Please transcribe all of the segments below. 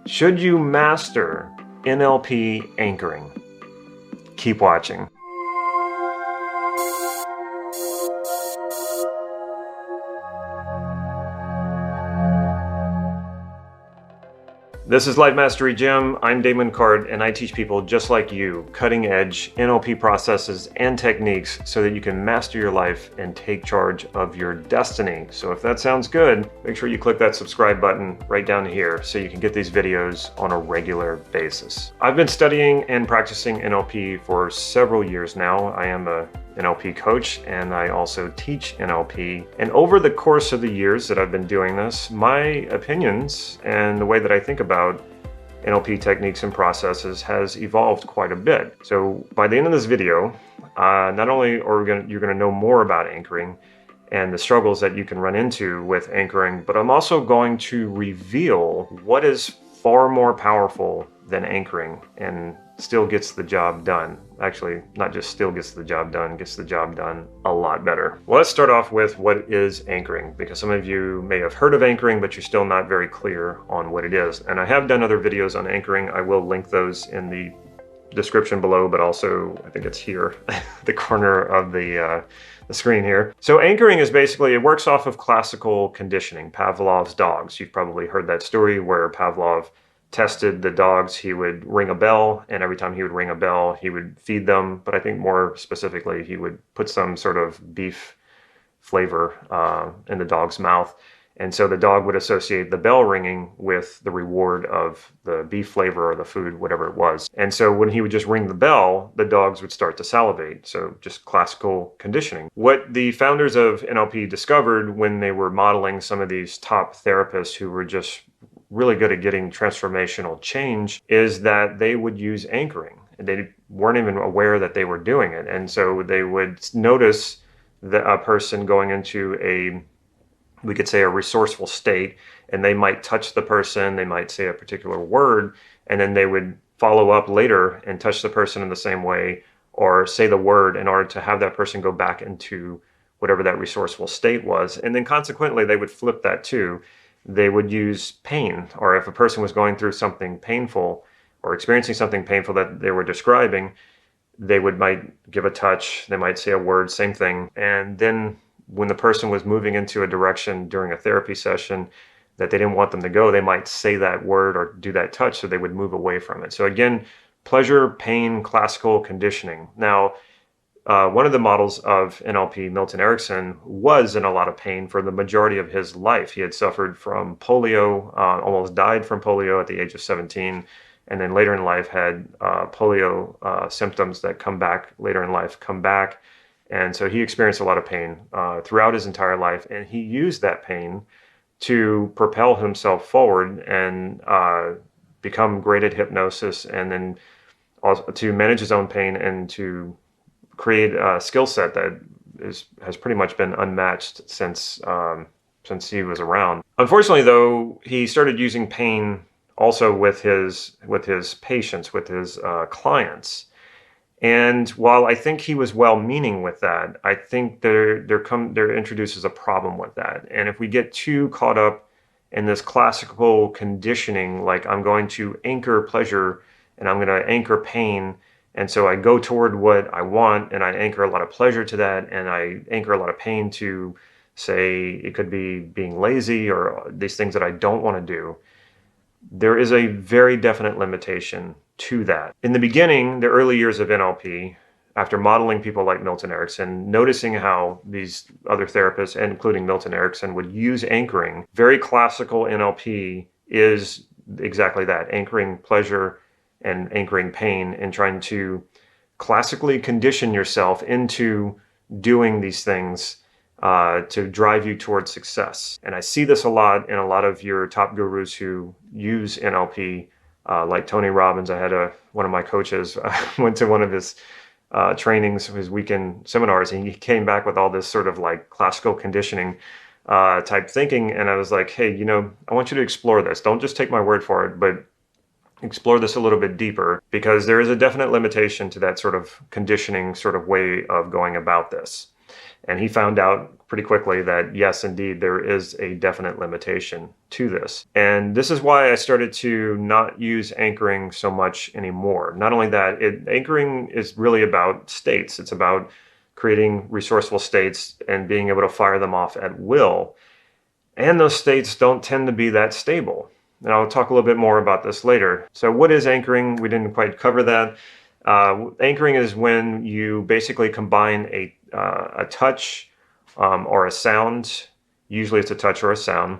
Should you master NLP anchoring? Keep watching. This is Life Mastery Gym. I'm Damon, and I teach people just like you cutting-edge NLP processes and techniques so that you can master your life and take charge of your destiny. So if that sounds good, make sure you click that subscribe button right down here so you can get these videos on a regular basis. I've been studying and practicing NLP for several years now. I am a NLP coach, and I also teach NLP. And over the course of the years that I've been doing this, my opinions and the way that I think about NLP techniques and processes has evolved quite a bit. So by the end of this video, not only are you're going to know more about anchoring and the struggles that you can run into with anchoring, but I'm also going to reveal what is far more powerful than anchoring and still gets the job done. Actually, not just still gets the job done a lot better. Well, let's start off with what is anchoring, because some of you may have heard of anchoring, but you're still not very clear on what it is. And I have done other videos on anchoring. I will link those in the description below, but also I think it's here, the corner of the screen here. So anchoring is basically, it works off of classical conditioning, Pavlov's dogs. You've probably heard that story where Pavlov tested the dogs. He would ring a bell, and every time he would ring a bell, he would feed them. But I think more specifically, he would put some sort of beef flavor in the dog's mouth. And so the dog would associate the bell ringing with the reward of the beef flavor or the food, whatever it was. And so when he would just ring the bell, the dogs would start to salivate. So just classical conditioning. What the founders of NLP discovered when they were modeling some of these top therapists who were just really good at getting transformational change is that they would use anchoring. They weren't even aware that they were doing it. And so they would notice that a person going into we could say a resourceful state, and they might touch the person, they might say a particular word, and then they would follow up later and touch the person in the same way or say the word in order to have that person go back into whatever that resourceful state was. And then consequently, they would flip that too. They would use pain, or if a person was going through something painful or experiencing something painful that they were describing, they might give a touch, they might say a word, same thing. And then when the person was moving into a direction during a therapy session that they didn't want them to go, they might say that word or do that touch, so they would move away from it. So again, pleasure, pain, classical conditioning. Now, one of the models of NLP, Milton Erickson, was in a lot of pain for the majority of his life. He had suffered from polio, almost died from polio at the age of 17, and then later in life had polio symptoms that come back later in life, And so he experienced a lot of pain throughout his entire life, and he used that pain to propel himself forward and become great at hypnosis, and then also to manage his own pain and to create a skill set that has pretty much been unmatched since he was around. Unfortunately, though, he started using pain also with his patients, with his clients. And while I think he was well-meaning with that, I think there introduces a problem with that. And if we get too caught up in this classical conditioning, like I'm going to anchor pleasure and I'm going to anchor pain, and so I go toward what I want, and I anchor a lot of pleasure to that, and I anchor a lot of pain to, say, it could be being lazy or these things that I don't want to do. There is a very definite limitation to that. In the beginning, the early years of NLP, after modeling people like Milton Erickson, noticing how these other therapists, including Milton Erickson, would use anchoring, very classical NLP is exactly that, anchoring pleasure and anchoring pain, and trying to classically condition yourself into doing these things to drive you towards success. And I see this a lot in a lot of your top gurus who use NLP, like Tony Robbins. I had one of my coaches went to one of his trainings, his weekend seminars, and he came back with all this sort of like classical conditioning type thinking. And I was like, hey, I want you to explore this. Don't just take my word for it, but explore this a little bit deeper, because there is a definite limitation to that sort of conditioning sort of way of going about this. And he found out pretty quickly that yes, indeed, there is a definite limitation to this. And this is why I started to not use anchoring so much anymore. Not only that, anchoring is really about states. It's about creating resourceful states and being able to fire them off at will. And those states don't tend to be that stable. And I'll talk a little bit more about this later. So what is anchoring? We didn't quite cover that. Anchoring is when you basically combine a touch or a sound, usually it's a touch or a sound,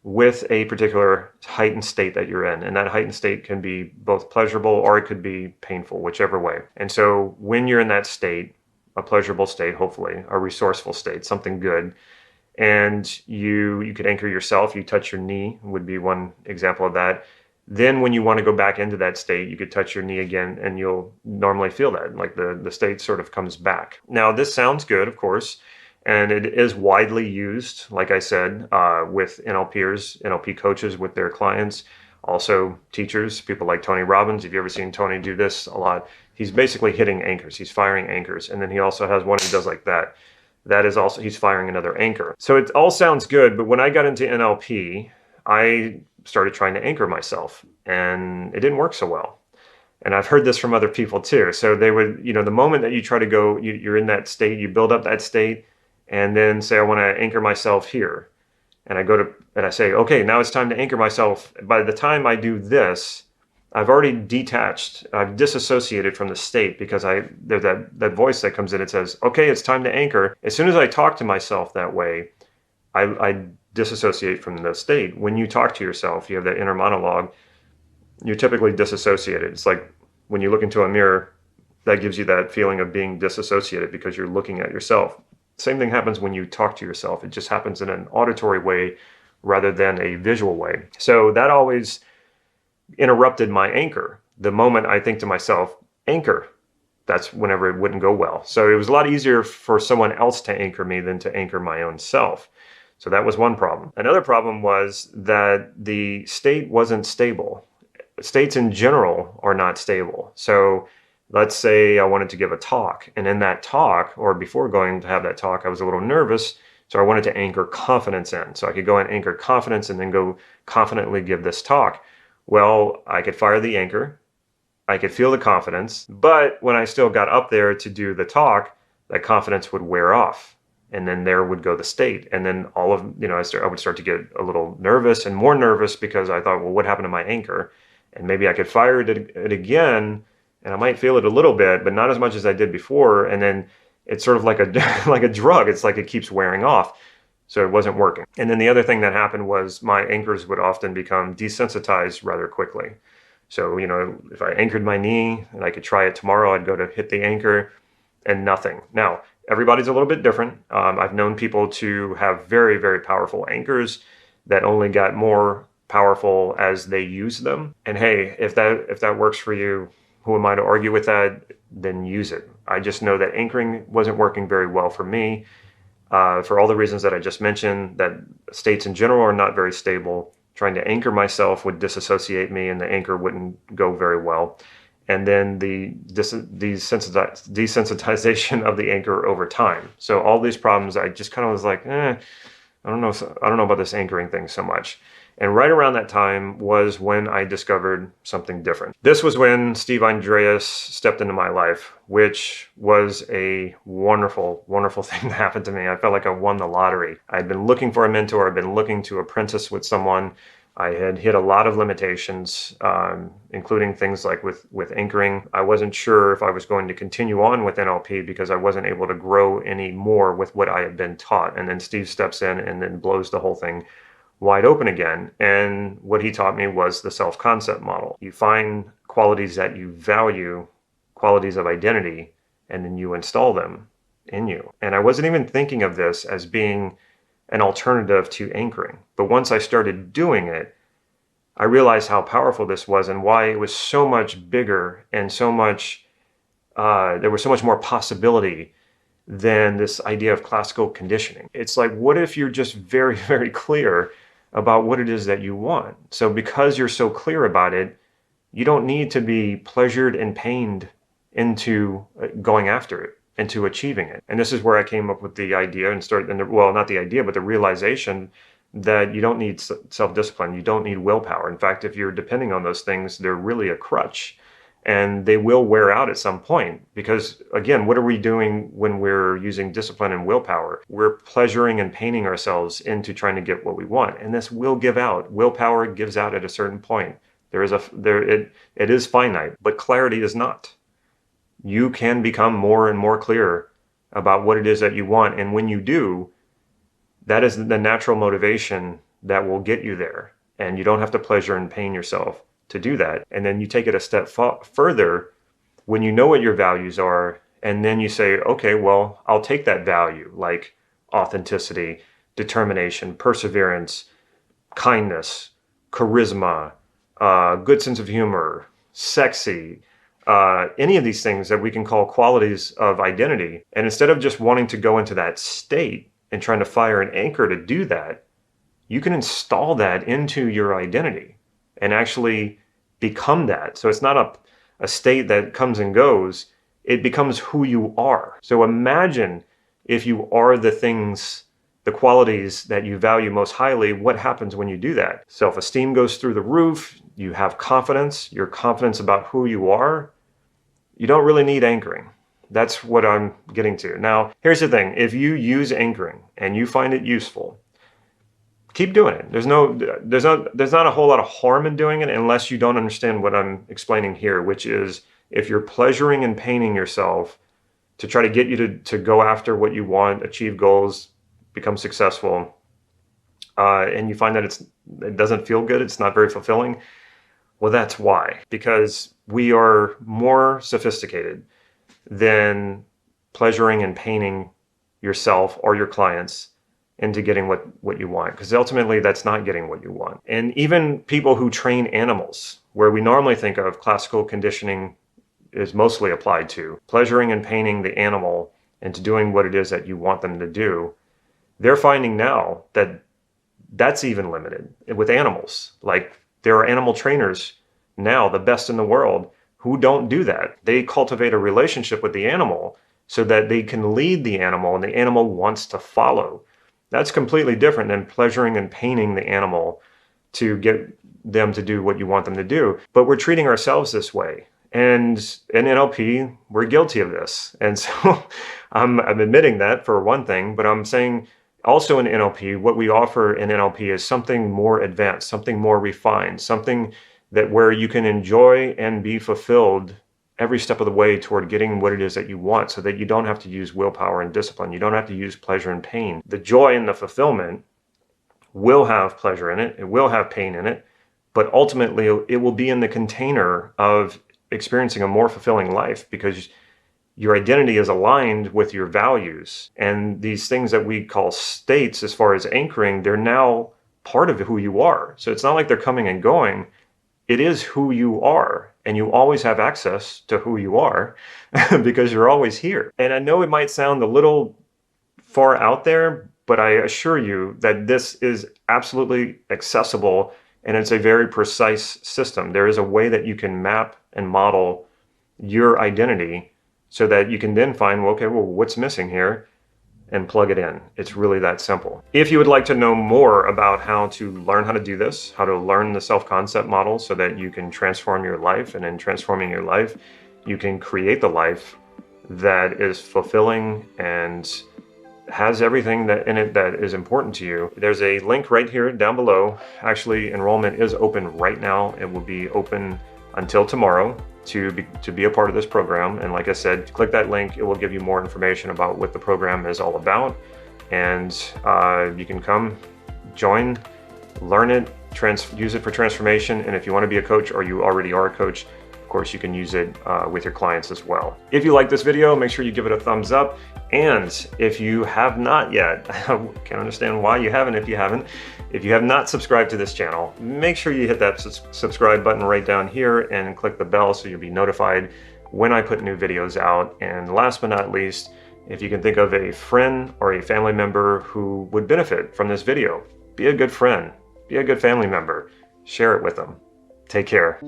with a particular heightened state that you're in. And that heightened state can be both pleasurable or it could be painful, whichever way. And so when you're in that state, a pleasurable state, hopefully, a resourceful state, something good, and you could anchor yourself, you touch your knee would be one example of that. Then when you want to go back into that state, you could touch your knee again and you'll normally feel that, like the state sort of comes back. Now this sounds good, of course, and it is widely used, like I said, with NLPers, NLP coaches with their clients, also teachers, people like Tony Robbins. If you've ever seen Tony do this a lot, he's basically hitting anchors, he's firing anchors, and then he also has one he does like that. That is also, he's firing another anchor. So it all sounds good, but when I got into NLP, I started trying to anchor myself and it didn't work so well. And I've heard this from other people too. So they would, the moment that you try to go, you're in that state, you build up that state and then say, I want to anchor myself here. And I say, okay, now it's time to anchor myself. By the time I do this, I've already detached, I've disassociated from the state because there's that voice that comes in, it says, okay, it's time to anchor. As soon as I talk to myself that way, I disassociate from the state. When you talk to yourself, you have that inner monologue, you're typically disassociated. It's like when you look into a mirror, that gives you that feeling of being disassociated because you're looking at yourself. Same thing happens when you talk to yourself. It just happens in an auditory way rather than a visual way. So that always interrupted my anchor. The moment I think to myself, anchor, that's whenever it wouldn't go well. So it was a lot easier for someone else to anchor me than to anchor my own self. So that was one problem. Another problem was that the state wasn't stable. States in general are not stable. So let's say I wanted to give a talk, and in that talk, or before going to have that talk, I was a little nervous. So I wanted to anchor confidence in. So I could go and anchor confidence and then go confidently give this talk. Well, I could fire the anchor, I could feel the confidence, but when I still got up there to do the talk, that confidence would wear off. And then there would go the state. And then I would start to get a little nervous and more nervous because I thought, well, what happened to my anchor? And maybe I could fire it again and I might feel it a little bit, but not as much as I did before. And then it's sort of like like a drug. It's like it keeps wearing off. So it wasn't working. And then the other thing that happened was my anchors would often become desensitized rather quickly. So, if I anchored my knee and I could try it tomorrow, I'd go to hit the anchor and nothing. Now, everybody's a little bit different. I've known people to have very, very powerful anchors that only got more powerful as they use them. And hey, if that works for you, who am I to argue with that? Then use it. I just know that anchoring wasn't working very well for me. For all the reasons that I just mentioned, that states in general are not very stable. Trying to anchor myself would disassociate me and the anchor wouldn't go very well. And then the desensitization of the anchor over time. So all these problems, I just kind of was like, I don't know about this anchoring thing so much. And right around that time was when I discovered something different. This was when Steve Andreas stepped into my life, which was a wonderful, wonderful thing that happened to me. I felt like I won the lottery. I'd been looking for a mentor. I'd been looking to apprentice with someone. I had hit a lot of limitations, including things like with anchoring. I wasn't sure if I was going to continue on with NLP because I wasn't able to grow any more with what I had been taught. And then Steve steps in and then blows the whole thing wide open again. And what he taught me was the self-concept model. You find qualities that you value, qualities of identity, and then you install them in you. And I wasn't even thinking of this as being an alternative to anchoring. But once I started doing it, I realized how powerful this was and why it was so much bigger and so much, there was so much more possibility than this idea of classical conditioning. It's like, what if you're just very, very clear about what it is that you want? So because you're so clear about it, you don't need to be pleasured and pained into going after it. into achieving it. And this is where I came up with the idea well, not the idea, but the realization that you don't need self-discipline. You don't need willpower. In fact, if you're depending on those things, they're really a crutch. And they will wear out at some point because, again, what are we doing when we're using discipline and willpower? We're pleasuring and paining ourselves into trying to get what we want. And this will give out. Willpower gives out at a certain point. It is finite, but clarity is not. You can become more and more clear about what it is that you want. And when you do, that is the natural motivation that will get you there. And you don't have to pleasure and pain yourself to do that. And then you take it a step further when you know what your values are, and then you say, okay, well, I'll take that value, like authenticity, determination, perseverance, kindness, charisma, good sense of humor, sexy, any of these things that we can call qualities of identity. And instead of just wanting to go into that state and trying to fire an anchor to do that, you can install that into your identity and actually become that. So it's not a state that comes and goes, it becomes who you are. So imagine if you are the things, the qualities that you value most highly, what happens when you do that? Self-esteem goes through the roof, you have confidence, your confidence about who you are. You don't really need anchoring. That's what I'm getting to. Now, here's the thing. If you use anchoring and you find it useful, keep doing it. There's not a whole lot of harm in doing it unless you don't understand what I'm explaining here, which is if you're pleasuring and paining yourself to try to get you to go after what you want, achieve goals, become successful, and you find that it doesn't feel good, it's not very fulfilling, well, that's why. Because we are more sophisticated than pleasuring and paining yourself or your clients into getting what you want, because ultimately that's not getting what you want. And even people who train animals, where we normally think of classical conditioning is mostly applied to, pleasuring and paining the animal into doing what it is that you want them to do, they're finding now that that's even limited with animals. Like there are animal trainers now, the best in the world, who don't do that. They cultivate a relationship with the animal so that they can lead the animal and the animal wants to follow. That's completely different than pleasuring and paining the animal to get them to do what you want them to do. But we're treating ourselves this way. And in NLP, we're guilty of this. And so I'm admitting that for one thing, but I'm saying also in NLP, what we offer in NLP is something more advanced, something more refined, something that where you can enjoy and be fulfilled every step of the way toward getting what it is that you want, so that you don't have to use willpower and discipline. You don't have to use pleasure and pain. The joy and the fulfillment will have pleasure in it. It will have pain in it, but ultimately it will be in the container of experiencing a more fulfilling life because your identity is aligned with your values. And these things that we call states, as far as anchoring, they're now part of who you are. So it's not like they're coming and going. It is who you are, and you always have access to who you are because you're always here. And I know it might sound a little far out there, but I assure you that this is absolutely accessible, and it's a very precise system. There is a way that you can map and model your identity so that you can then find, well, okay, well, what's missing here? And plug it in. It's really that simple. If you would like to know more about how to learn how to do this, how to learn the self-concept model so that you can transform your life, and in transforming your life, you can create the life that is fulfilling and has everything that in it that is important to you, there's a link right here down below. Actually, enrollment is open right now. It will be open until tomorrow to be a part of this program. And like I said, click that link. It will give you more information about what the program is all about. And you can come, join, learn it, use it for transformation. And if you want to be a coach or you already are a coach, of course, you can use it with your clients as well. If you like this video, make sure you give it a thumbs up. And if you have not yet, I can't understand why you haven't if you haven't. If you have not subscribed to this channel, make sure you hit that subscribe button right down here and click the bell so you'll be notified when I put new videos out. And last but not least, if you can think of a friend or a family member who would benefit from this video, be a good friend, be a good family member, share it with them. Take care.